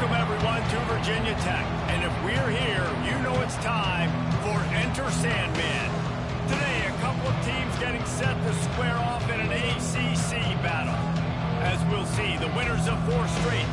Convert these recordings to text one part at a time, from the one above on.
Welcome, everyone, to Virginia Tech. And if we're here, you know it's time for Enter Sandman. Today, a couple of teams getting set to square off in an ACC battle. As we'll see, the winners of 4 straight.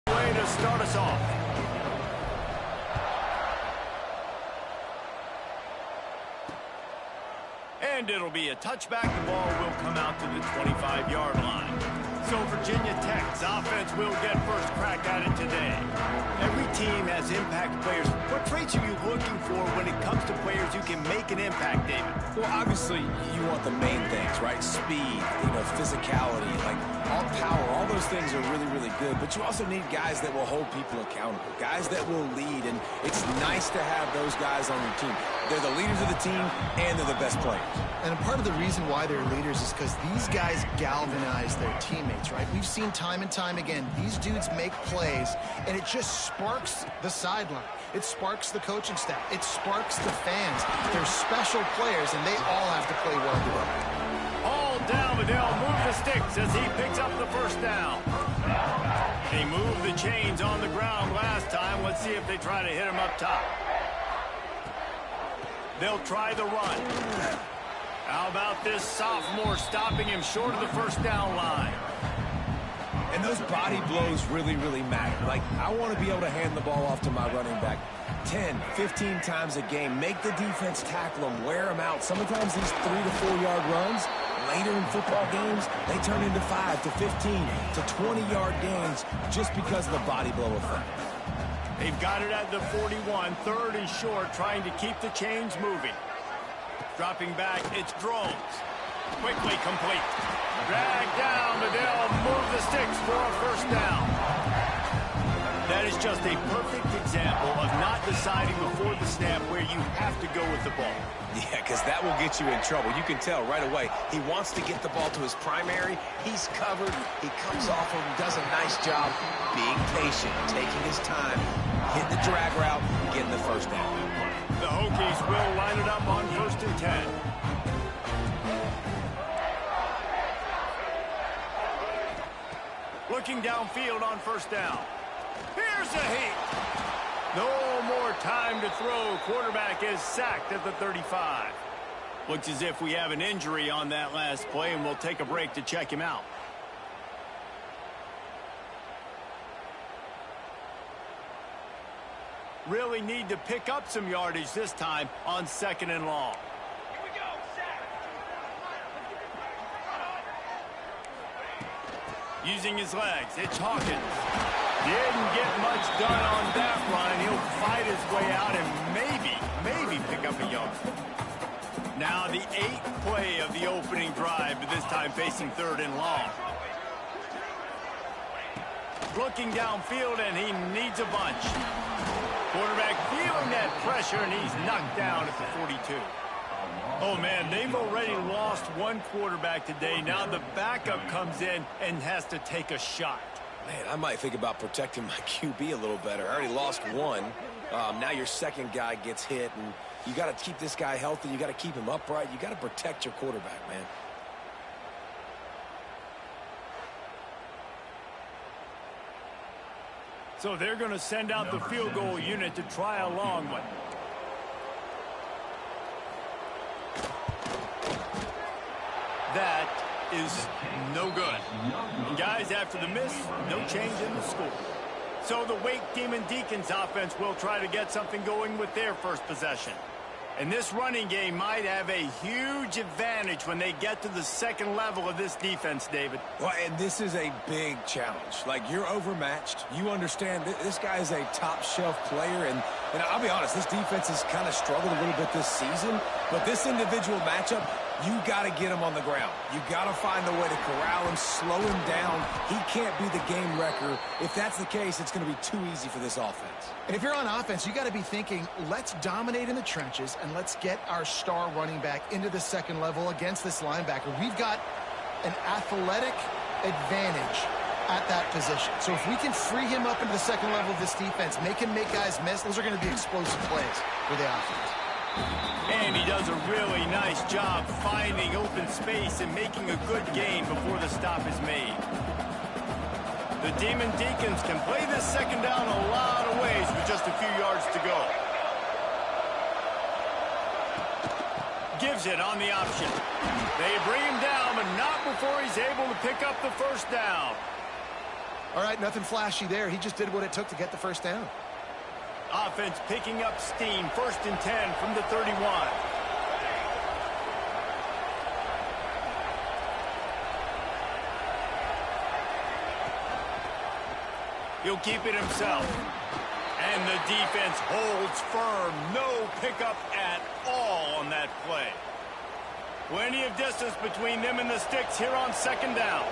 Way to start us off. And it'll be a touchback. The ball will come out to the 25-yard line. So Virginia Tech's offense will get first crack at it today. Every team has impact players. What traits are you looking for when it comes to players who can make an impact, David? Well, obviously, you want the main things, right? Speed, physicality, like all power, all those things are really, really good. But you also need guys that will hold people accountable, guys that will lead. And it's nice to have those guys on your team. They're the leaders of the team, and they're the best players. And a part of the reason why they're leaders is because these guys galvanize their teammates, right? We've seen time and time again, these dudes make plays, and it just sparks the sideline. It sparks the coaching staff. It sparks the fans. They're special players, and they all have to play well together. All down, but they'll move the sticks as he picks up the first down. They moved the chains on the ground last time. Let's see if they try to hit him up top. They'll try the run. How about this sophomore stopping him short of the first down line? And those body blows really, really matter. Like, I want to be able to hand the ball off to my running back 10, 15 times a game. Make the defense tackle them, wear them out. Sometimes these 3 to 4 yard runs, later in football games, they turn into 5 to 15 to 20-yard gains just because of the body blow effect. They've got it at the 41, 3rd and short, trying to keep the chains moving. Dropping back, it's Drones. Quickly complete. Drag down, but they'll move the sticks for a first down. That is just a perfect example of not deciding before the snap where you have to go with the ball. Yeah, because that will get you in trouble. You can tell right away. He wants to get the ball to his primary. He's covered. He comes off and does a nice job being patient, taking his time, hitting the drag route, getting the first down. The Hokies will line it up on 1st and 10. Looking downfield on first down. Here's a heat. No more time to throw. Quarterback is sacked at the 35. Looks as if we have an injury on that last play, and we'll take a break to check him out. Really need to pick up some yardage this time on 2nd and long. Here we go, sack. Using his legs, it's Hawkins. Didn't get much done on that run. He'll fight his way out and maybe pick up a yard. Now the 8th play of the opening drive, but this time facing 3rd and long. Looking downfield, and he needs a bunch. Quarterback feeling that pressure, and he's knocked down at the 42. Oh, man, they've already lost one quarterback today. Now the backup comes in and has to take a shot. Man, I might think about protecting my QB a little better. I already lost one. Now your second guy gets hit, and you got to keep this guy healthy. You got to keep him upright. You got to protect your quarterback, man. So they're going to send out the field goal unit to try a long one. that is no good. And guys, after the miss, no change in the score. So the Wake Demon Deacons offense will try to get something going with their first possession. And this running game might have a huge advantage when they get to the second level of this defense, David. Well, and this is a big challenge. Like, you're overmatched. You understand this guy is a top-shelf player, and I'll be honest, this defense has kind of struggled a little bit this season. But this individual matchup, you got to get him on the ground. You got to find a way to corral him, slow him down. He can't be the game wrecker. If that's the case, it's going to be too easy for this offense. And if you're on offense, you got to be thinking, let's dominate in the trenches and let's get our star running back into the second level against this linebacker. We've got an athletic advantage at that position. So if we can free him up into the second level of this defense, make him make guys miss, those are going to be explosive plays for the offense. And he does a really nice job finding open space and making a good gain before the stop is made. The Demon Deacons can play this second down a lot of ways with just a few yards to go. Gives it on the option. They bring him down, but not before he's able to pick up the first down. All right, nothing flashy there. He just did what it took to get the first down. Offense picking up steam. 1st and 10 from the 31. He'll keep it himself. And the defense holds firm. No pickup at all on that play. Plenty of distance between them and the sticks here on second down.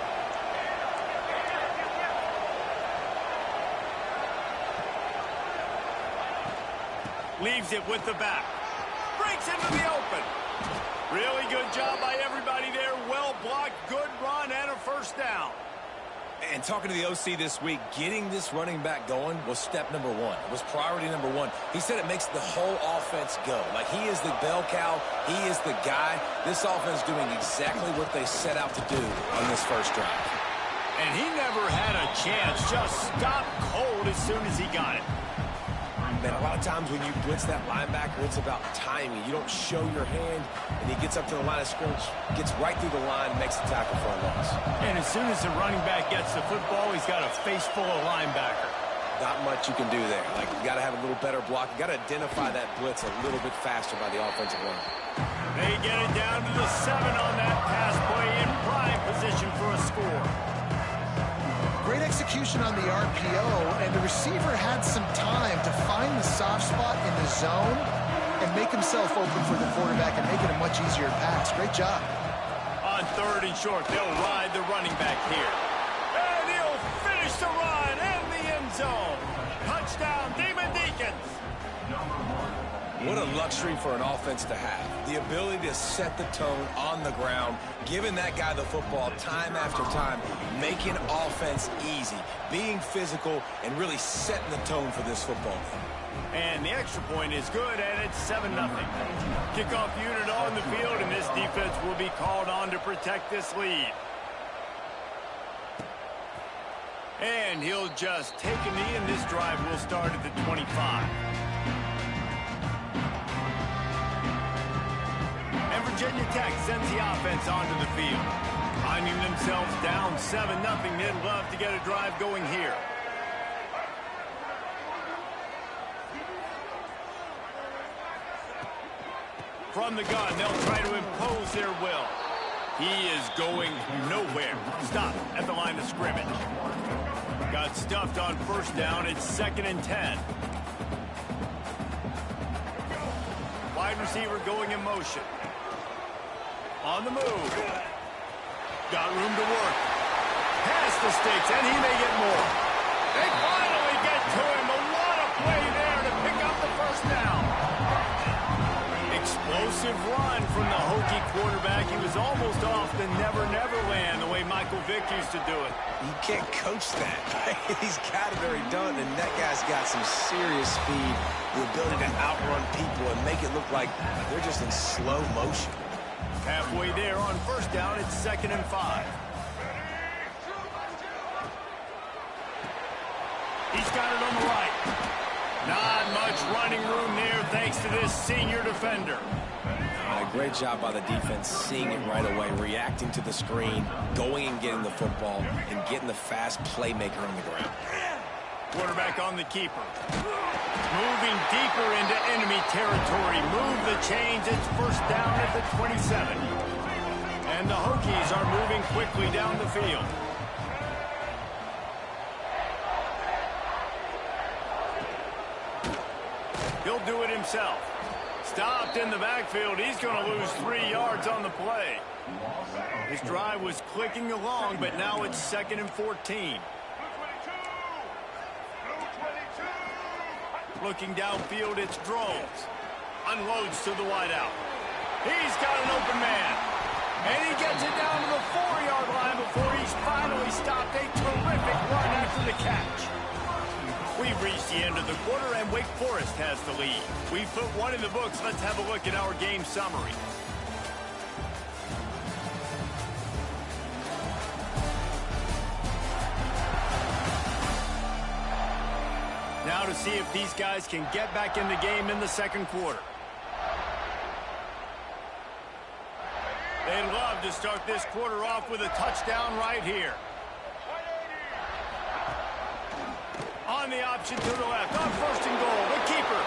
Leaves it with the back. Breaks into the open. Really good job by everybody there. Well blocked, good run, and a first down. And talking to the OC this week, getting this running back going was step number one. It was priority number one. He said it makes the whole offense go. Like, he is the bell cow. He is the guy. This offense doing exactly what they set out to do on this first drive. And he never had a chance. Just stopped cold as soon as he got it. Man, a lot of times when you blitz that linebacker, it's about timing. You don't show your hand, and he gets up to the line of scrimmage, gets right through the line, makes the tackle for a loss. And as soon as the running back gets the football, he's got a face full of linebacker. Not much you can do there. Like, you got to have a little better block. You got to identify that blitz a little bit faster by the offensive line. They get it down to the 7 on that pass play in prime position for a score. Great execution on the RPO, and the receiver had some time to find the soft spot in the zone and make himself open for the quarterback and make it a much easier pass. Great job. On 3rd and short, they'll ride the running back here. And he'll finish the run in the end zone. Touchdown, Demon Deacons. What a luxury for an offense to have. The ability to set the tone on the ground, giving that guy the football time after time, making offense easy, being physical, and really setting the tone for this football game. And the extra point is good, and it's 7-0. Kickoff unit on the field, and this defense will be called on to protect this lead. And he'll just take a knee, and this drive will start at the 25. And Virginia Tech sends the offense onto the field. Finding themselves down 7-0, they'd love to get a drive going here. From the gun, they'll try to impose their will. He is going nowhere. Stop at the line of scrimmage. Got stuffed on first down. It's 2nd and 10. Wide receiver going in motion. On the move. Got room to work. Past the sticks, and he may get more. They finally get to him. A lot of play there to pick up the first down. Explosive run from the Hokie quarterback. He was almost off the never-never land the way Michael Vick used to do it. You can't coach that. He's got it already done, and that guy's got some serious speed, the ability to outrun people and make it look like they're just in slow motion. Halfway there on first down, it's 2nd and 5. He's got it on the right. Not much running room there thanks to this senior defender. A great job by the defense, seeing it right away, reacting to the screen, going and getting the football, and getting the fast playmaker on the ground. Quarterback on the keeper. Moving deeper into enemy territory. Move the chains. It's first down at the 27. And the Hokies are moving quickly down the field. He'll do it himself. Stopped in the backfield. He's going to lose 3 yards on the play. His drive was clicking along, but now it's 2nd and 14. Looking downfield, it's Drones. Unloads to the wideout. He's got an open man. And he gets it down to the 4-yard line before he's finally stopped. A terrific run after the catch. We've reached the end of the quarter, and Wake Forest has the lead. We've put one in the books. Let's have a look at our game summary. Now to see if these guys can get back in the game in the second quarter. They'd love to start this quarter off with a touchdown right here. On the option to the left, on 1st and goal, the keeper.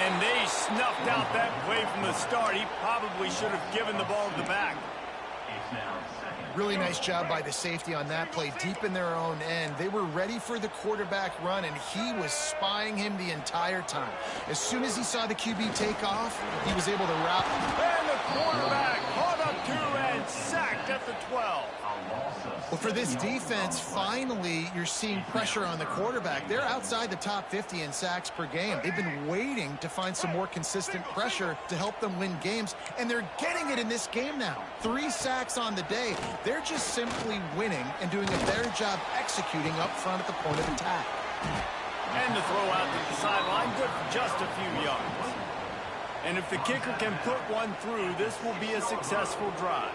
And they snuffed out that play from the start. He probably should have given the ball to the back. Really nice job by the safety on that play, deep in their own end. They were ready for the quarterback run, and he was spying him the entire time. As soon as he saw the QB take off, he was able to route. And the quarterback caught up to and sacked at the 12. Well, for this defense, finally, you're seeing pressure on the quarterback. They're outside the top 50 in sacks per game. They've been waiting to find some more consistent pressure to help them win games, and they're getting it in this game now. 3 sacks on the day. They're just simply winning and doing a better job executing up front at the point of attack. And the throw out to the sideline, good for just a few yards. And if the kicker can put one through, this will be a successful drive.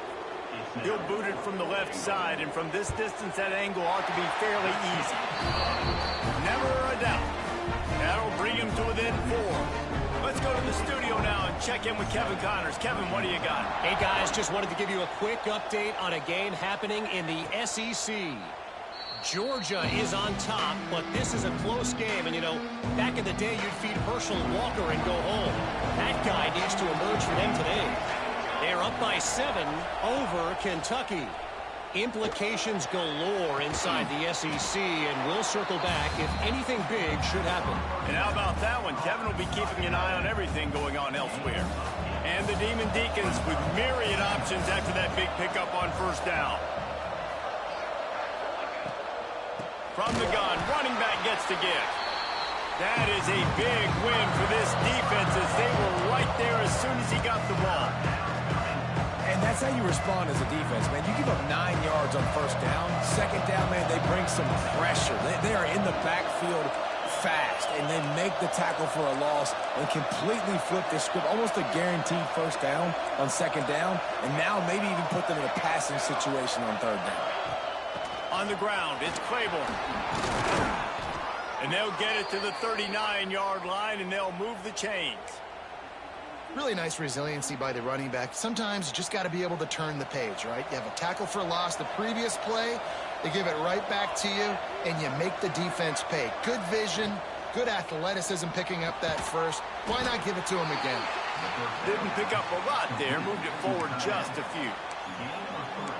He'll boot it from the left side, and from this distance, that angle ought to be fairly easy. Never a doubt. That'll bring him to within 4. Let's go to the studio now and check in with Kevin Connors. Kevin, what do you got? Hey, guys, just wanted to give you a quick update on a game happening in the SEC. Georgia is on top, but this is a close game. And, you know, back in the day, you'd feed Herschel Walker and go home. That guy needs to emerge for them today. They're up by 7 over Kentucky. Implications galore inside the SEC, and we'll circle back if anything big should happen. And how about that one? Kevin will be keeping an eye on everything going on elsewhere. And the Demon Deacons with myriad options after that big pickup on 1st down. From the gun, running back gets to give. That is a big win for this defense as they were right there as soon as he got the ball. And that's how you respond as a defense, man. You give up 9 yards on 1st down. 2nd down, man, they bring some pressure. They are in the backfield fast, and they make the tackle for a loss and completely flip the script. Almost a guaranteed 1st down on 2nd down, and now maybe even put them in a passing situation on 3rd down. On the ground, it's Claiborne. And they'll get it to the 39-yard line, and they'll move the chains. Really nice resiliency by the running back. Sometimes you just got to be able to turn the page, right? You have a tackle for loss the previous play, they give it right back to you, and you make the defense pay. Good vision, good athleticism picking up that first. Why not give it to him again? Didn't pick up a lot there, moved it forward just a few.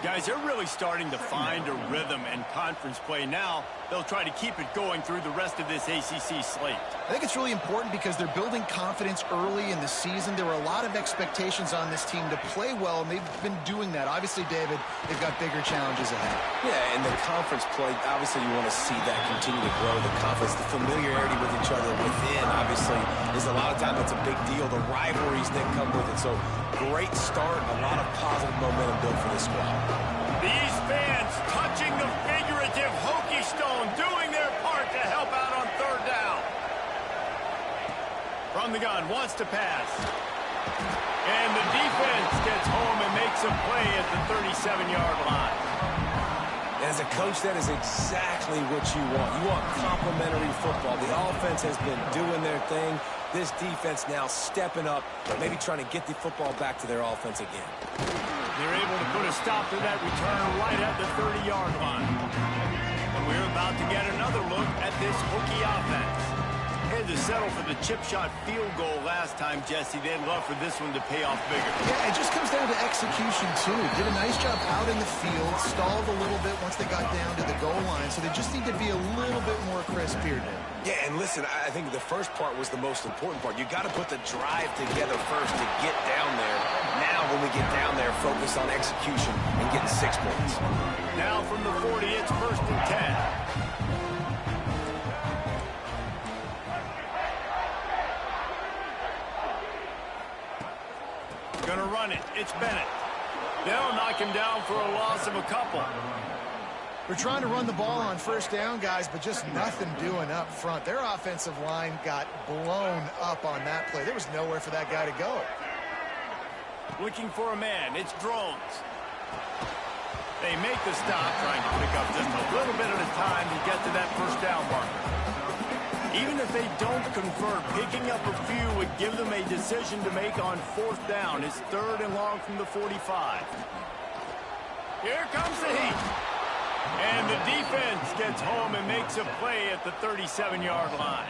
Guys, they're really starting to find a rhythm in conference play now. They'll try to keep it going through the rest of this ACC slate. I think it's really important because they're building confidence early in the season. There were a lot of expectations on this team to play well, and they've been doing that. Obviously, David, they've got bigger challenges ahead. Yeah, and the conference play, obviously you want to see that continue to grow. The confidence, the familiarity with each other within, obviously, is a lot of time that's a big deal. The rivalries that come with it. So, great start, a lot of positive momentum built for this squad. These fans touching the figurative Hokie stone, doing their part to help out on 3rd down. From the gun, wants to pass. And the defense gets home and makes a play at the 37-yard line. And as a coach, that is exactly what you want. You want complementary football. The offense has been doing their thing. This defense now stepping up, maybe trying to get the football back to their offense again. They're able to put a stop to that return right at the 30-yard line. And we're about to get another look at this Hokie offense. Had to settle for the chip shot field goal last time, Jesse. They'd love for this one to pay off bigger. Yeah, it just comes down to execution, too. Did a nice job out in the field, stalled a little bit once they got down to the goal line, so they just need to be a little bit more crisp here today. Yeah, and listen, I think the first part was the most important part. You got to put the drive together first to get down there. Now, when we get down there, focus on execution and getting 6 points. Now from the 40, it's 1st and 10. Gonna run it. It's Bennett. They'll knock him down for a loss of a couple. They're trying to run the ball on 1st down, guys, but just nothing doing up front. Their offensive line got blown up on that play. There was nowhere for that guy to go. Looking for a man. It's Drones. They make the stop, trying to pick up just a little bit at a time to get to that 1st down marker. Even if they don't convert, picking up a few would give them a decision to make on 4th down. It's 3rd and long from the 45. Here comes the heat. And the defense gets home and makes a play at the 37-yard line.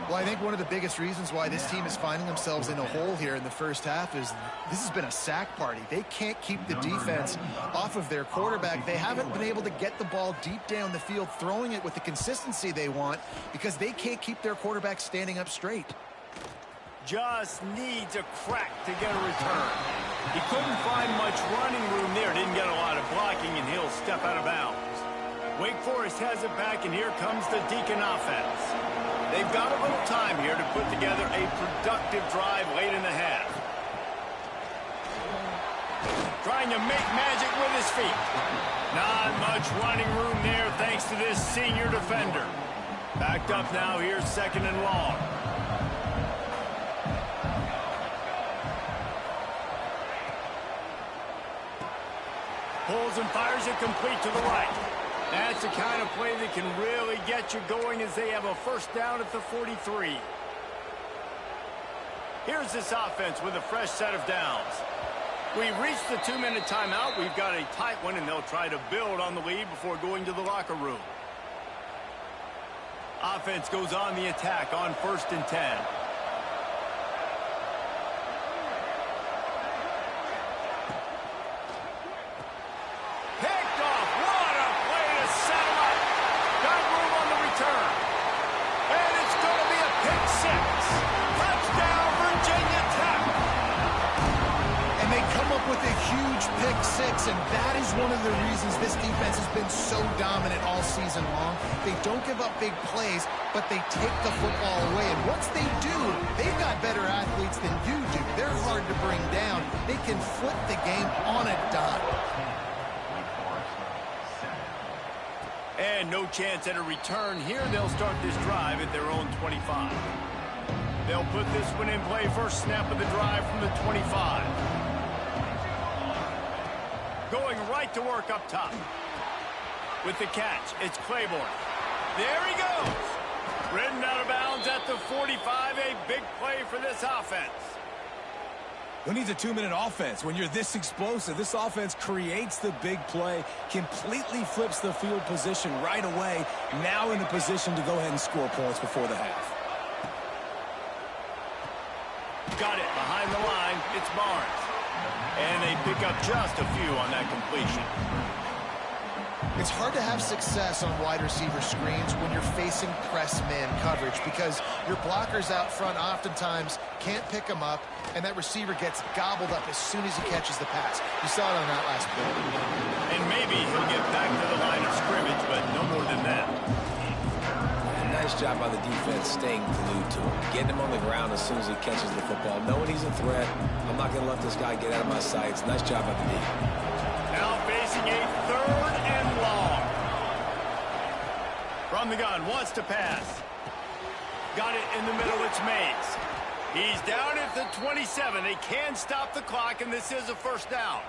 Well, I think one of the biggest reasons why this team is finding themselves in a hole here in the first half is this has been a sack party. They can't keep the defense off of their quarterback. They haven't been able to get the ball deep down the field, throwing it with the consistency they want because they can't keep their quarterback standing up straight. Just needs a crack to get a return. He couldn't find much running room there. Didn't get a lot of blocking, and he'll step out of bounds. Wake Forest has it back, and here comes the Deacon offense. They've got a little time here to put together a productive drive late in the half. Trying to make magic with his feet. Not much running room there thanks to this senior defender. Backed up now, here's 2nd and long. Pulls and fires it complete to the right. That's the kind of play that can really get you going as they have a 1st down at the 43. Here's this offense with a fresh set of downs. We've reached the 2-minute timeout. We've got a tight one, and they'll try to build on the lead before going to the locker room. Offense goes on the attack on 1st and 10. And that is one of the reasons this defense has been so dominant all season long. They don't give up big plays, but they take the football away. And once they do, they've got better athletes than you do. They're hard to bring down. They can flip the game on a dime. And no chance at a return here. They'll start this drive at their own 25. They'll put this one in play. First snap of the drive from the 25. Going right to work up top. With the catch, it's Claiborne. There he goes. Ridden out of bounds at the 45. A big play for this offense. Who needs a 2-minute offense? When you're this explosive, this offense creates the big play, completely flips the field position right away, now in the position to go ahead and score points before the half. Got it behind the line. It's Barnes. And they pick up just a few on that completion. It's hard to have success on wide receiver screens when you're facing press man coverage because your blockers out front oftentimes can't pick them up, and that receiver gets gobbled up as soon as he catches the pass. You saw it on that last play. And maybe he'll get back to the line of scrimmage, but no more than that. Nice job by the defense staying glued to him. Getting him on the ground as soon as he catches the football. Knowing he's a threat. I'm not going to let this guy get out of my sights. Nice job by the D. Now facing a 3rd and long. From the gun, wants to pass. Got it in the middle, it's Mays. He's down at the 27. They can stop the clock, and this is a 1st down.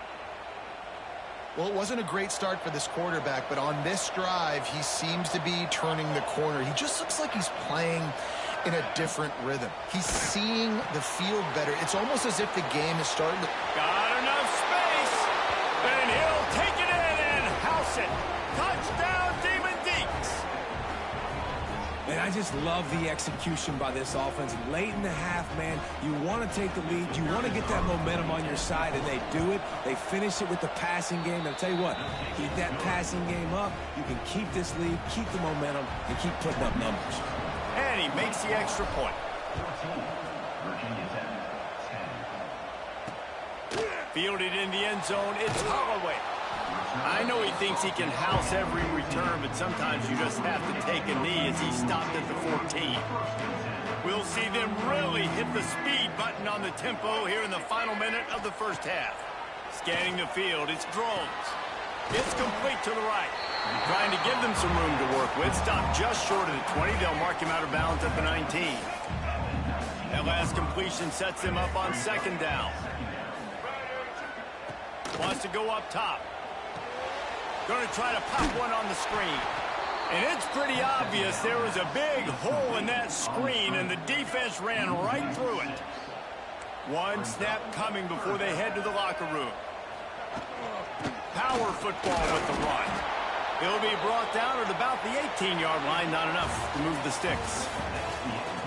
Well, it wasn't a great start for this quarterback, but on this drive, he seems to be turning the corner. He just looks like he's playing in a different rhythm. He's seeing the field better. It's almost as if the game is starting to... Got enough space, and he'll take it in and house it. Touchdown, Demon Deeks. And I just love the execution by this offense. Late in the half, man, you want to take the lead. You want to get that momentum on your side, and they do it. They finish it with the passing game. And I'll tell you what, keep that passing game up. You can keep this lead, keep the momentum, and keep putting up numbers. And he makes the extra point. Fielded in the end zone, it's Holloway. I know he thinks he can house every return, but sometimes you just have to take a knee as he stopped at the 14. We'll see them really hit the speed button on the tempo here in the final minute of the first half. Scanning the field, it's Drones. It's complete to the right. Trying to give them some room to work with. Stopped just short of the 20. They'll mark him out of bounds at the 19. That last completion sets them up on second down. Wants to go up top. Going to try to pop one on the screen. And it's pretty obvious there was a big hole in that screen, and the defense ran right through it. One snap coming before they head to the locker room. Power football with the run. He'll be brought down at about the 18-yard line. Not enough to move the sticks.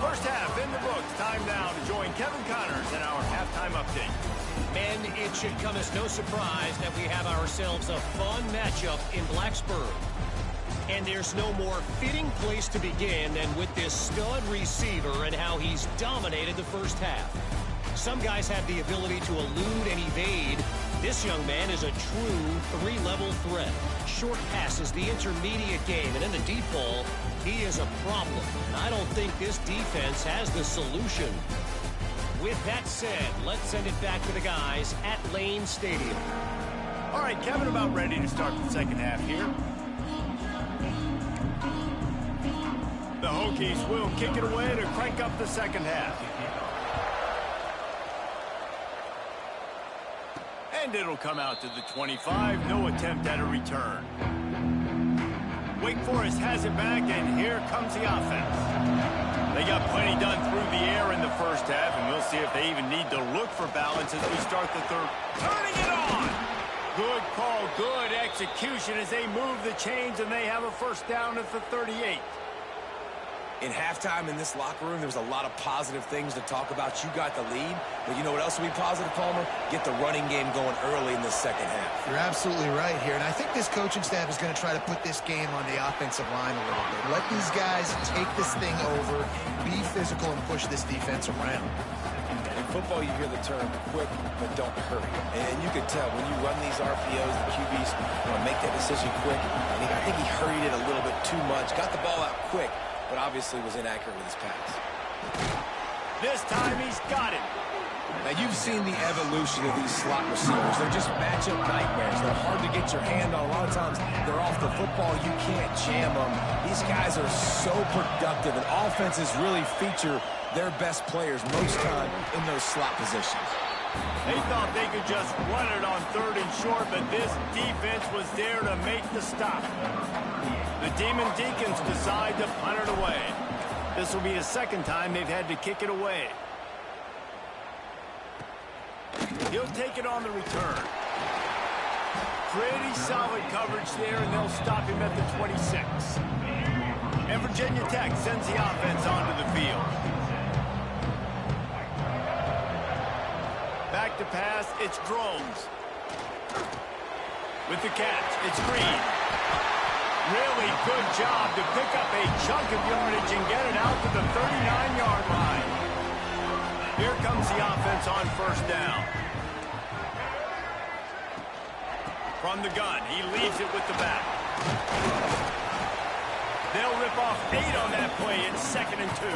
First half in the books. Time now to join Kevin Connors in our halftime update. And it should come as no surprise that we have ourselves a fun matchup in Blacksburg. And there's no more fitting place to begin than with this stud receiver and how he's dominated the first half. Some guys have the ability to elude and evade. This young man is a true three-level threat. Short passes, the intermediate game, and in the deep ball, he is a problem. And I don't think this defense has the solution. With that said, let's send it back to the guys at Lane Stadium. All right, Kevin, about ready to start the second half here. The Hokies will kick it away to crank up the second half. And it'll come out to the 25. No attempt at a return. Wake Forest has it back, and here comes the offense. They got plenty done through the air in the first half, and we'll see if they even need to look for balance as we start the third. Turning it on! Good call, good execution as they move the chains, and they have a first down at the 38. In halftime in this locker room, there was a lot of positive things to talk about. You got the lead, but you know what else will be positive, Palmer? Get the running game going early in the second half. You're absolutely right here, and I think this coaching staff is going to try to put this game on the offensive line a little bit. Let these guys take this thing over, be physical, and push this defense around. In football, you hear the term quick, but don't hurry. And you can tell when you run these RPOs, the QBs want to make that decision quick. And I think he hurried it a little bit too much, got the ball out quick, but obviously was inaccurate with his pass. This time he's got it. Now, you've seen the evolution of these slot receivers. They're just matchup nightmares. They're hard to get your hand on. A lot of times, they're off the football. You can't jam them. These guys are so productive, and offenses really feature their best players most time in those slot positions. They thought they could just run it on third and short, but this defense was there to make the stop. The Demon Deacons decide to punt it away. This will be the second time they've had to kick it away. He'll take it on the return. Pretty solid coverage there, and they'll stop him at the 26. And Virginia Tech sends the offense onto the field. Back to pass, it's Drones. With the catch, it's Green. Really good job to pick up a chunk of yardage and get it out to the 39-yard line. Here comes the offense on first down. From the gun, he leaves it with the back. They'll rip off 8 on that play. It's 2nd and 2.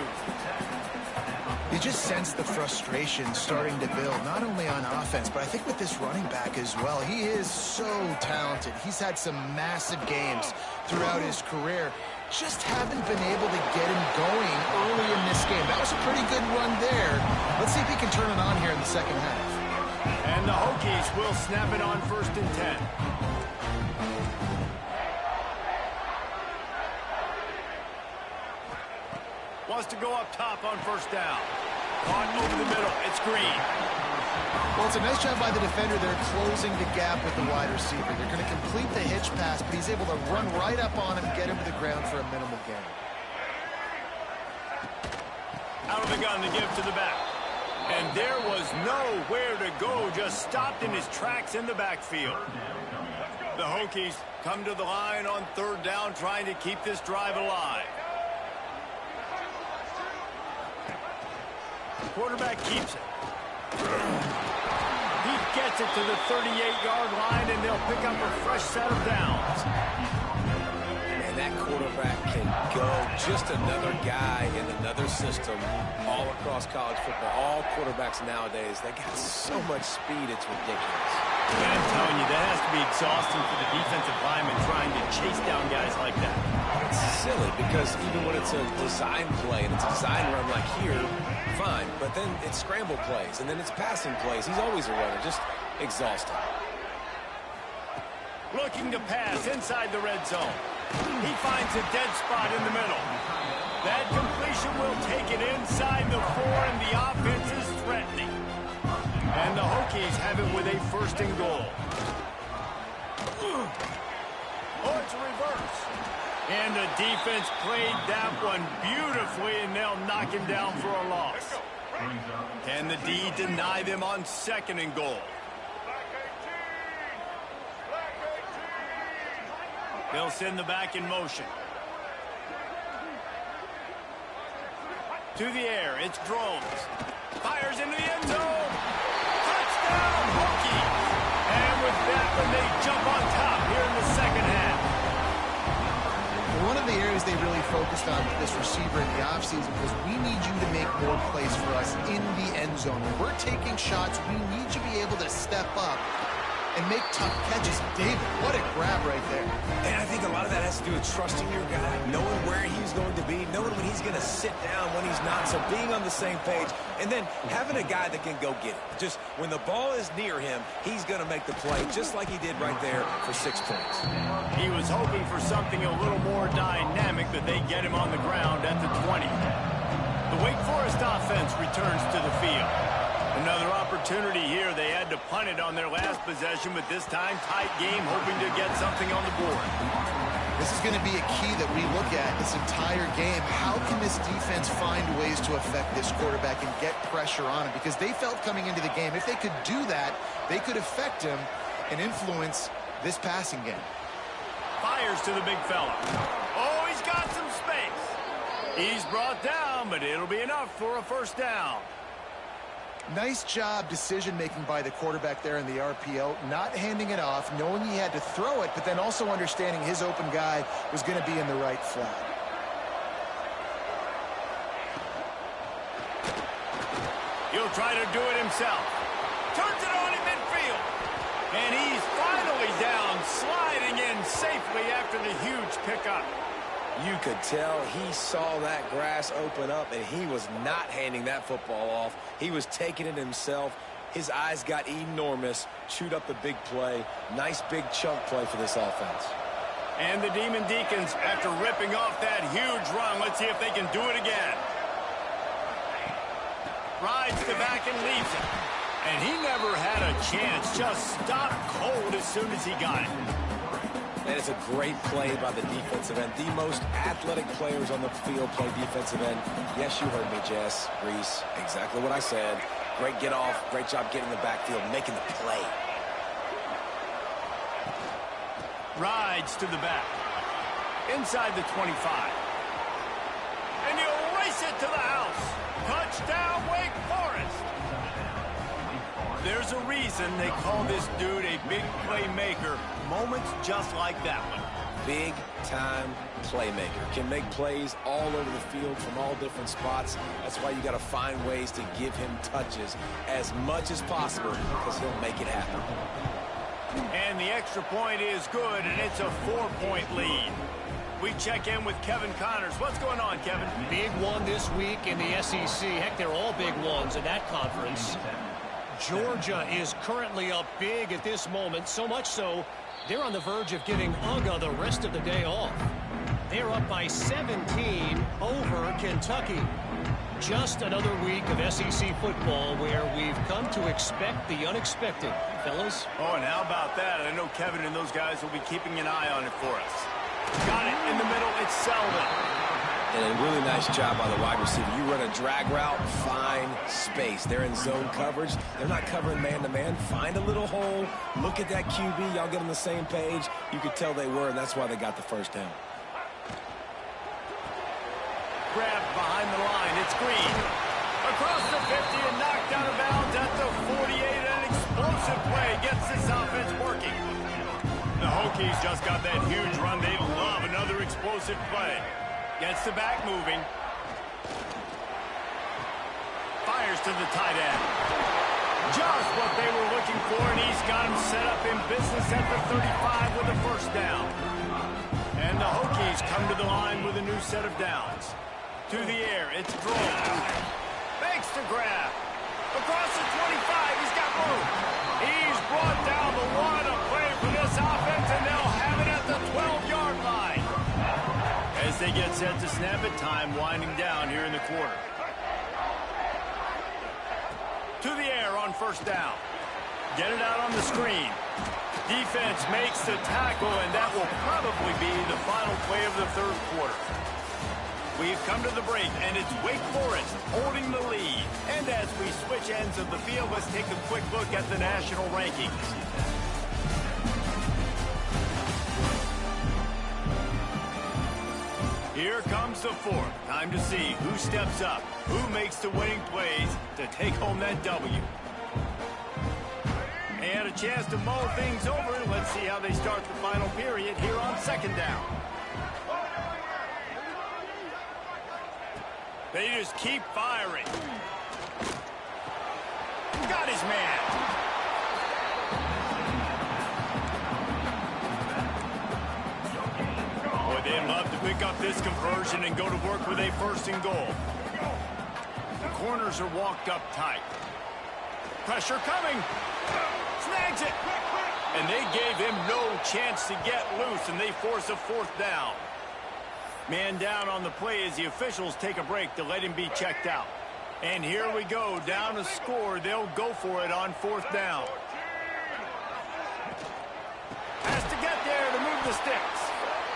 You just sense the frustration starting to build, not only on offense, but I think with this running back as well. He is so talented. He's had some massive games throughout his career. Just haven't been able to get him going early in this game. That was a pretty good run there. Let's see if he can turn it on here in the second half. And the Hokies will snap it on 1st and 10. Wants to go up top on 1st down. Caught over the middle. It's Green. Well, it's a nice job by the defender. They're closing the gap with the wide receiver. They're going to complete the hitch pass, but he's able to run right up on him, get him to the ground for a minimal gain. Out of the gun to give to the back. And there was nowhere to go, just stopped in his tracks in the backfield. The Hokies come to the line on 3rd down, trying to keep this drive alive. Quarterback keeps it. He gets it to the 38-yard line, and they'll pick up a fresh set of downs. And that quarterback can go. Just another guy in another system all across college football. All quarterbacks nowadays, they got so much speed, it's ridiculous. And I'm telling you, that has to be exhausting for the defensive lineman trying to chase down guys like that. It's silly because even when it's a design play and it's a design run like here, fine. But then it's scramble plays and then it's passing plays. He's always a runner, just exhausting. Looking to pass inside the red zone. He finds a dead spot in the middle. That completion will take it inside the 4, and the offense is threatening. And the Hokies have it with a 1st and goal. Oh, it's a reverse. And the defense played that one beautifully, and they'll knock him down for a loss. Can the D deny them on 2nd and goal? They'll send the back in motion. To the air, it's Drones. Fires into the end zone. Touchdown, Hokies! And with that one, they jump on top here in the 2nd half. One of the areas they really focused on with this receiver in the offseason was we need you to make more plays for us in the end zone. When we're taking shots, we need you to be able to step up and make tough catches. David, what a grab right there. And I think a lot of that has to do with trusting your guy, knowing where he's going to be, knowing when he's going to sit down, when he's not, so being on the same page, and then having a guy that can go get it. Just when the ball is near him, he's going to make the play, just like he did right there for 6 points. He was hoping for something a little more dynamic, but they get him on the ground at the 20. The Wake Forest offense returns to the field. Another opportunity here. They had to punt it on their last possession, but this time tight game, hoping to get something on the board. This is going to be a key that we look at this entire game. How can this defense find ways to affect this quarterback and get pressure on him? Because they felt coming into the game, if they could do that, they could affect him and influence this passing game. Fires to the big fella. Oh, he's got some space. He's brought down, but it'll be enough for a 1st down. Nice job decision-making by the quarterback there in the RPO, not handing it off, knowing he had to throw it, but then also understanding his open guy was going to be in the right flat. He'll try to do it himself. Turns it on in midfield. And he's finally down, sliding in safely after the huge pickup. You could tell he saw that grass open up, and he was not handing that football off. He was taking it himself. His eyes got enormous, chewed up the big play. Nice big chunk play for this offense. And the Demon Deacons, after ripping off that huge run, let's see if they can do it again. Rides the back and leaves it. And he never had a chance, just stopped cold as soon as he got it. That is a great play by the defensive end. The most athletic players on the field play defensive end. Yes, you heard me, Jess, Reese. Exactly what I said. Great get off. Great job getting in the backfield, making the play. Rides to the back. Inside the 25. And he'll race it to the house. Touchdown, Wake Forest. There's a reason they call this dude a big playmaker. Moments just like that one. Big-time playmaker. Can make plays all over the field from all different spots. That's why you got to find ways to give him touches as much as possible because he'll make it happen. And the extra point is good, and it's a 4-point lead. We check in with Kevin Connors. What's going on, Kevin? Big one this week in the SEC. Heck, they're all big ones in that conference. Georgia is currently up big at this moment, so much so they're on the verge of giving UGA the rest of the day off. They're up by 17 over Kentucky. Just another week of SEC football where we've come to expect the unexpected, fellas. Oh, and how about that? I know Kevin and those guys will be keeping an eye on it for us. Got it in the middle. It's Selden. And a really nice job by the wide receiver. You run a drag route, find space. They're in zone coverage. They're not covering man-to-man. Find a little hole. Look at that QB. Y'all get on the same page. You could tell they were, and that's why they got the first down. Grabbed behind the line. It's Green. Across the 50 and knocked out of bounds at the 48. An explosive play gets this offense working. The Hokies just got that huge run. They love another explosive play. Gets the back moving. Fires to the tight end. Just what they were looking for, and he's got him set up in business at the 35 with a first down. And the Hokies come to the line with a new set of downs. To the air, it's Drones. Makes the grab. Across the 25, he's got room. He's brought down the one. A play for this offense, and they'll have it at the 12-yard line. As they get set to snap it, time winding down here in the quarter. To the air on first down. Get it out on the screen. Defense makes the tackle, and that will probably be the final play of the third quarter. We've come to the break, and it's Wake Forest holding the lead. And as we switch ends of the field, let's take a quick look at the national rankings. Here comes the fourth. Time to see who steps up, who makes the winning plays to take home that W. They had a chance to mull things over. Let's see how they start the final period here on second down. They just keep firing. Got his man. Boy, they'd love to pick up this conversion and go to work with a first and goal. The corners are walked up tight. Pressure coming. Snags it. And they gave him no chance to get loose, and they force a fourth down. Man down on the play as the officials take a break to let him be checked out. And here we go, down a score. They'll go for it on fourth down. Has to get there to move the sticks.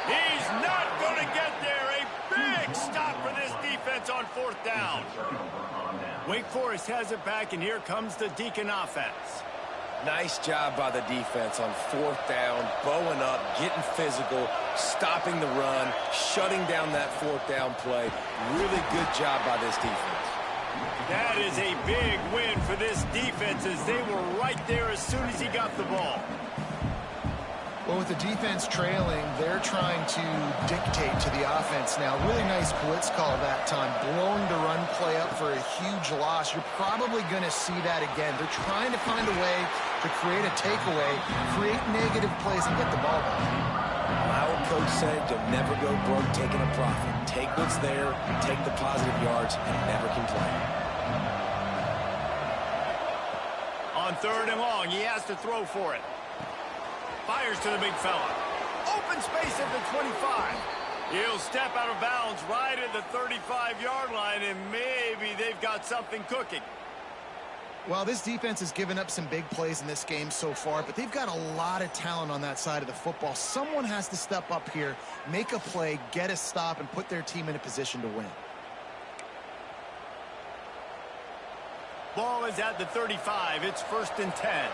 He's not going to get there. A big stop for this defense on fourth down. Wake Forest has it back, and here comes the Deacon offense. Nice job by the defense on fourth down, bowing up, getting physical, stopping the run, shutting down that fourth down play. Really good job by this defense. That is a big win for this defense as they were right there as soon as he got the ball. Well, with the defense trailing, they're trying to dictate to the offense now. Really nice blitz call that time, blowing the run play up for a huge loss. You're probably going to see that again. They're trying to find a way to create a takeaway, create negative plays, and get the ball back. My old coach said you'll never go broke taking a profit. Take what's there, take the positive yards, and never complain. On third and long, he has to throw for it. Fires to the big fella. Open space at the 25. He'll step out of bounds right at the 35-yard line, and maybe they've got something cooking. Well, this defense has given up some big plays in this game so far, but they've got a lot of talent on that side of the football. Someone has to step up here, make a play, get a stop, and put their team in a position to win. Ball is at the 35. It's first and 10.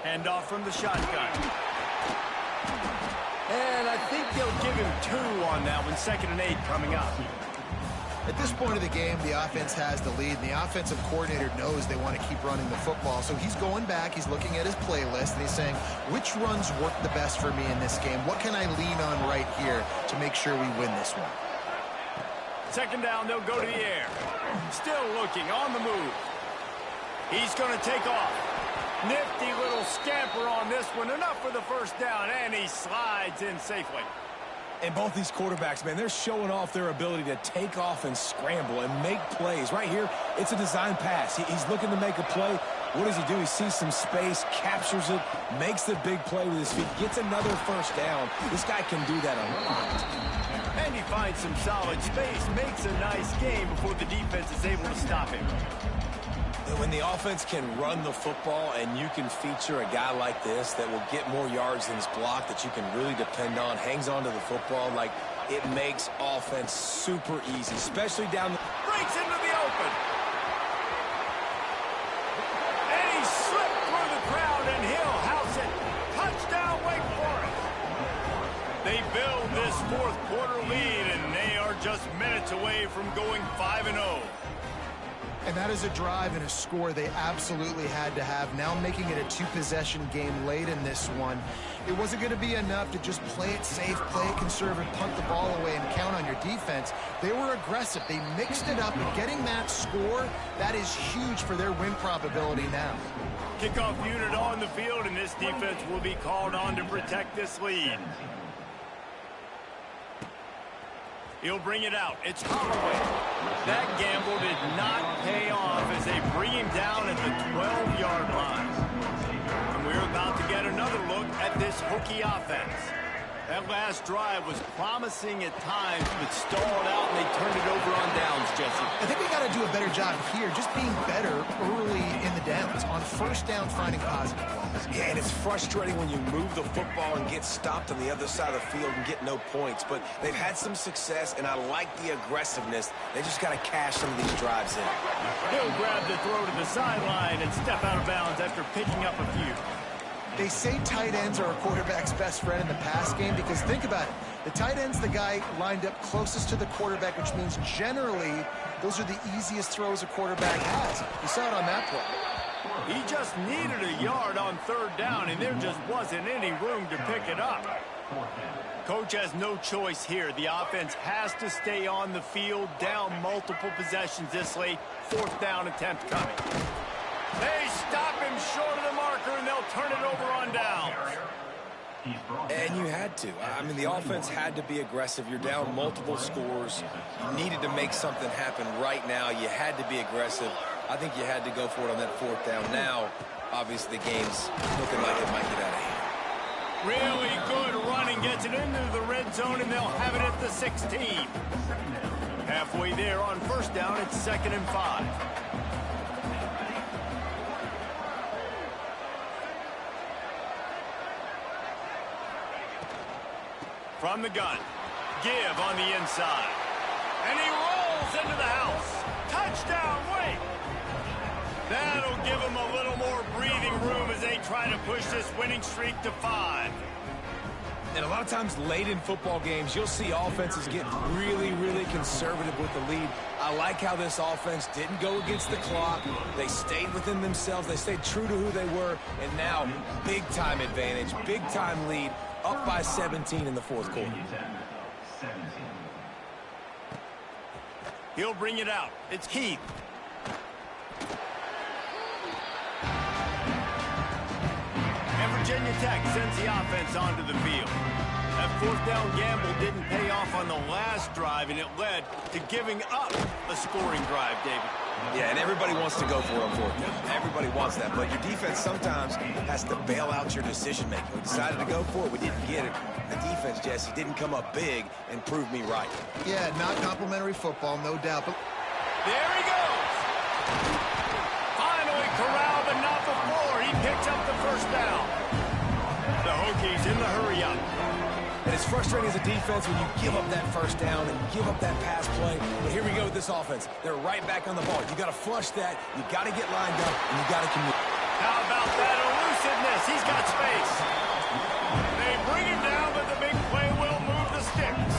Hand off from the shotgun. And I think they'll give him 2 on that one. Second and 8 coming up. At this point of the game, the offense has the lead, and the offensive coordinator knows they want to keep running the football. So he's going back, he's looking at his playlist, and he's saying, which runs work the best for me in this game? What can I lean on right here to make sure we win this one? Second down, they'll go to the air. Still looking, on the move. He's going to take off. Nifty little scamper on this one. Enough for the first down, and he slides in safely. And both these quarterbacks, man, they're showing off their ability to take off and scramble and make plays. Right here, it's a design pass. He's looking to make a play. What does he do? He sees some space, captures it, makes the big play with his feet, gets another first down. This guy can do that a lot. And he finds some solid space, makes a nice game before the defense is able to stop him. And when the offense can run the football and you can feature a guy like this that will get more yards than his block, that you can really depend on, hangs on to the football, like it makes offense super easy, especially down the... Breaks into the open. And he slipped through the crowd, and he'll house it. Touchdown, Wake Forest. They build this fourth quarter lead, and they are just minutes away from going 5-0. And that is a drive and a score they absolutely had to have. Now making it a two-possession game late in this one. It wasn't going to be enough to just play it safe, play it conservative, punt the ball away, and count on your defense. They were aggressive. They mixed it up, and getting that score, that is huge for their win probability now. Kickoff unit on the field, and this defense will be called on to protect this lead. He'll bring it out. It's Holloway. That gamble did not pay off as they bring him down at the 12-yard line. And we're about to get another look at this Hokie offense. That last drive was promising at times, but stalled out, and they turned it over on downs, Jesse. I think we got to do a better job here, just being better early in the downs. On first down, finding positive plays. Yeah, and it's frustrating when you move the football and get stopped on the other side of the field and get no points. But they've had some success, and I like the aggressiveness. They just got to cash some of these drives in. He'll grab the throw to the sideline and step out of bounds after picking up a few. They say tight ends are a quarterback's best friend in the pass game because think about it. The tight end's the guy lined up closest to the quarterback, which means generally those are the easiest throws a quarterback has. You saw it on that play. He just needed a yard on third down, and there just wasn't any room to pick it up. Coach has no choice here. The offense has to stay on the field, down multiple possessions this late. Fourth down attempt coming. They stop him short of the marker, and they'll turn it over on downs. And you had to. I mean, the offense had to be aggressive. You're down multiple scores. You needed to make something happen right now. You had to be aggressive. I think you had to go for it on that fourth down. Now, obviously, the game's looking like it might get out of hand. Really good running. Gets it into the red zone, and they'll have it at the 16. Halfway there on first down, it's 2nd and 5. From the gun, give on the inside. And he rolls into the house. Touchdown, Wake. That'll give him a little more breathing room as they try to push this winning streak to 5. And a lot of times late in football games, you'll see offenses get really, really conservative with the lead. I like how this offense didn't go against the clock. They stayed within themselves. They stayed true to who they were. And now, big-time advantage, big-time lead, up by 17 in the fourth quarter. He'll bring it out. It's Keith. And Virginia Tech sends the offense onto the field. That fourth down gamble didn't pay off on the last drive, and it led to giving up a scoring drive, David. Yeah, and everybody wants to go for it on fourth down. Everybody wants that, but your defense sometimes has to bail out your decision-making. We decided to go for it. We didn't get it. The defense, Jesse, didn't come up big and prove me right. Yeah, not complimentary football, no doubt. But there he goes. Finally corralled, but not before. He picks up the first down. The Hokies in the hurry-up. And it's frustrating as a defense when you give up that first down and give up that pass play. But here we go with this offense. They're right back on the ball. You got to flush that. You got to get lined up, and you got to commit. How about that elusiveness? He's got space. They bring him down, but the big play will move the sticks.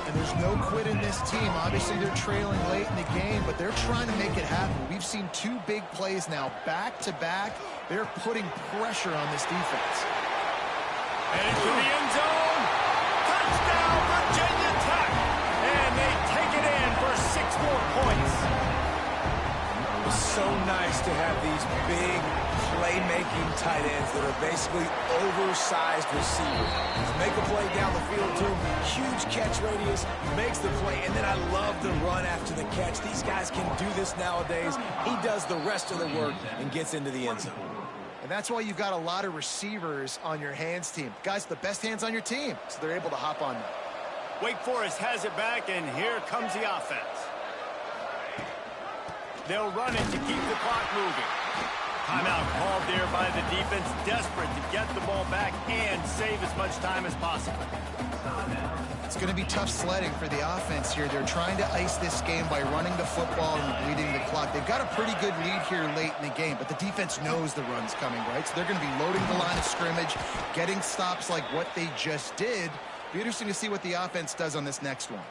And there's no quit in this team. Obviously, they're trailing late in the game, but they're trying to make it happen. We've seen 2 big plays now, back-to-back. They're putting pressure on this defense. And into the end zone. Touchdown, Virginia Tech. And they take it in for 6 more points. It was so nice to have these big playmaking tight ends that are basically oversized receivers. Make a play down the field to him, huge catch radius, makes the play, and then I love the run after the catch. These guys can do this nowadays. He does the rest of the work and gets into the end zone. And that's why you've got a lot of receivers on your hands team. Guys, the best hands on your team, so they're able to hop on them. Wake Forest has it back, and here comes the offense. They'll run it to keep the clock moving. Timeout called there by the defense, desperate to get the ball back and save as much time as possible. It's going to be tough sledding for the offense here. They're trying to ice this game by running the football and bleeding the clock. They've got a pretty good lead here late in the game, but the defense knows the run's coming, right? So they're going to be loading the line of scrimmage, getting stops like what they just did. Be interesting to see what the offense does on this next one.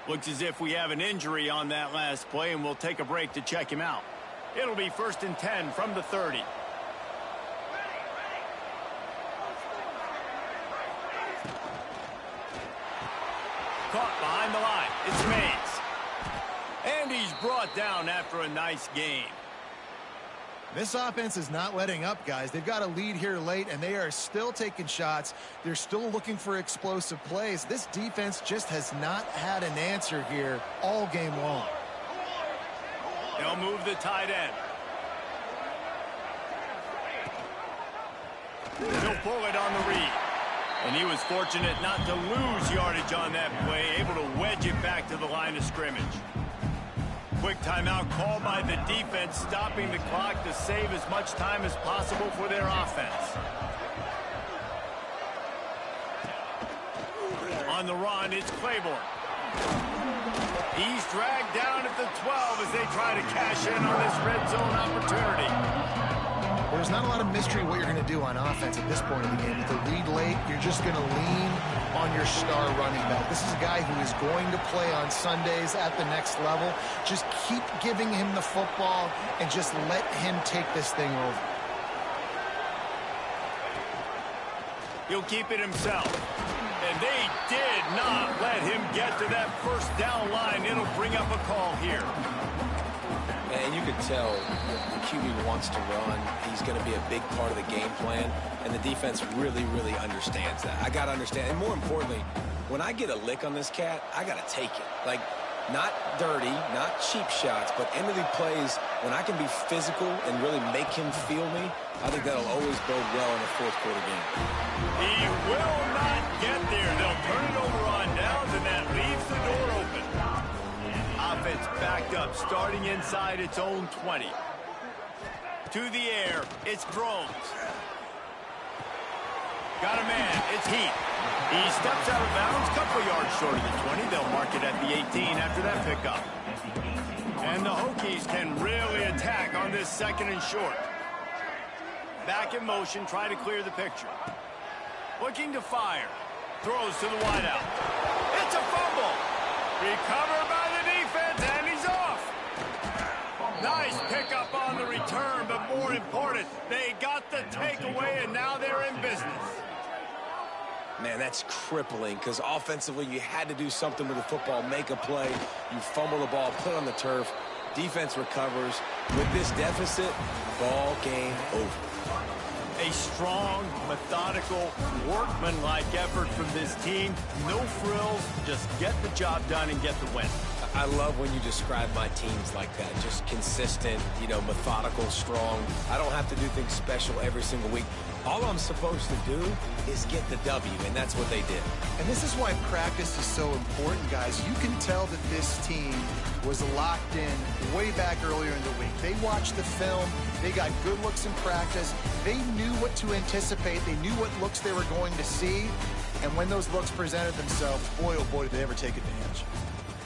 Looks as if we have an injury on that last play, and we'll take a break to check him out. It'll be 1st and 10 from the 30. Caught behind the line. It's Mays. And he's brought down after a nice game. This offense is not letting up, guys. They've got a lead here late, and they are still taking shots. They're still looking for explosive plays. This defense just has not had an answer here all game long. They'll move the tight end. He'll pull it on the read. And he was fortunate not to lose yardage on that play, able to wedge it back to the line of scrimmage. Quick timeout called by the defense, stopping the clock to save as much time as possible for their offense. On the run, it's Claiborne. He's dragged down at the 12 as they try to cash in on this red zone opportunity. There's not a lot of mystery what you're going to do on offense at this point in the game. With the lead late, you're just going to lean on your star running back. This is a guy who is going to play on Sundays at the next level. Just keep giving him the football and just let him take this thing over. He'll keep it himself. And they did not let him get to that first down line. It'll bring up a call here. And you could tell the QB wants to run. He's going to be a big part of the game plan, and the defense really, really understands that. I got to understand, and more importantly, when I get a lick on this cat, I got to take it. Like, not dirty, not cheap shots, but end of the plays, when I can be physical and really make him feel me, I think that'll always bode well in a fourth-quarter game. He will not get there. They'll turn it over on downs, and that leaves the door open. Offense backed up, starting inside its own 20. To the air, it's Drones. Got a man, it's Heath. He steps out of bounds, couple yards short of the 20. They'll mark it at the 18 after that pickup. And the Hokies can really attack on this 2nd and short. Back in motion, try to clear the picture. Looking to fire. Throws to the wideout. It's a fumble. Recovered by the defense, and he's off. Nice pickup on the return, but more important, they got the takeaway, and now they're in business. Man, that's crippling because offensively you had to do something with the football, make a play. You fumble the ball, put it on the turf. Defense recovers. With this deficit, ball game over. A strong, methodical, workmanlike effort from this team. No frills, just get the job done and get the win. I love when you describe my teams like that. Just consistent, methodical, strong. I don't have to do things special every single week. All I'm supposed to do is get the W, and that's what they did. And this is why practice is so important, guys. You can tell that this team was locked in way back earlier in the week. They watched the film. They got good looks in practice. They knew what to anticipate. They knew what looks they were going to see. And when those looks presented themselves, boy, oh boy, did they ever take advantage.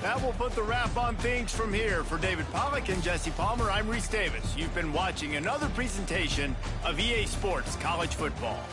That will put the wrap on things from here. For David Pollack and Jesse Palmer, I'm Reese Davis. You've been watching another presentation of EA Sports College Football.